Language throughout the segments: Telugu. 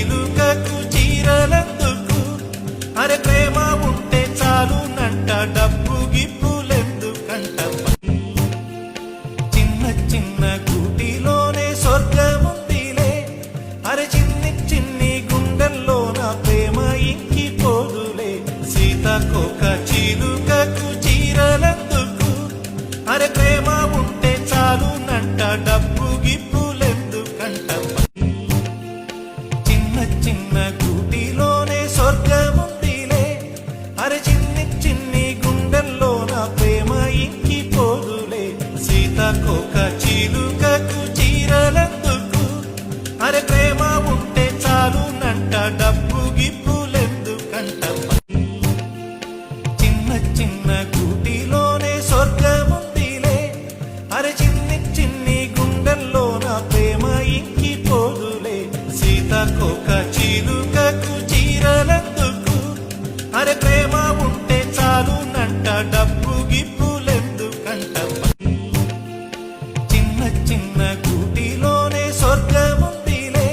చీలుకకు చీరలందుకు అరే ప్రేమ ఉంటే చాలునంట డబ్బు గిప్పులెందుకంట చిన్న చిన్న గూటిలోనే స్వర్గముందిలే అరే చిన్ని చిన్ని గుండెల్లోన ప్రేమ ఇంకిపోదులే సీతకొక చీలుకకు చీరలందుకు అరే ప్రేమ ఉంటే చాలునంట డబ్బు గిప్పులెందుకంట చిన్న చిన్న గూటిలోనే స్వర్గముందిలే అరే చిన్ని చిన్ని గుండెల్లోన ప్రేమ ఇంకిపోదులే సీతకొక చీలుకకు చీరలందుకు అరే ప్రేమ ఉంటే చాలునంట డబ్బు గిప్పులెందుకంట చిన్న చిన్న గూటిలోనే స్వర్గముందిలే అరే చిన్ని చిన్ని గుండెల్లోన ప్రేమ ఇంకిపోదులే సీతకొక చీలుకకు చీరలందుకు అరే ప్రేమ ఉంటే చాలునంట డబ్బు గిప్పులెందుకంట చిన్న చిన్న గూటిలోనే స్వర్గముందిలే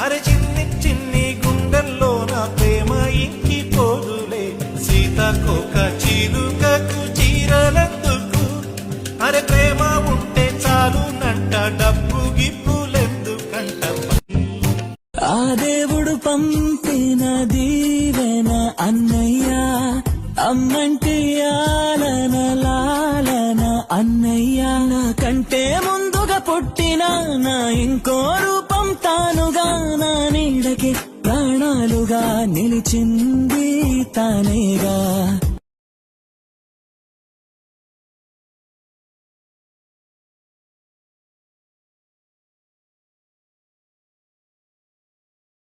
అరే చిన్ని చిన్ని గుండెల్లోన ప్రేమ ఇంకిపోదులే సీతకొక చీలుకకు చీరలందుకు అరే ప్రేమ ఉంటే చాలునంట డబ్బు గిప్పులెందుకంట ఆ దేవుడు పంపిన దీవెన అన్నయ్య అమ్మంటి ఆలన లాలన అన్నయ్య నాకంటే ముందుగా పుట్టిన నా ఇంకో రూపం తానుగా నా నీడకి ప్రాణాలుగా నిలిచింది తానేగా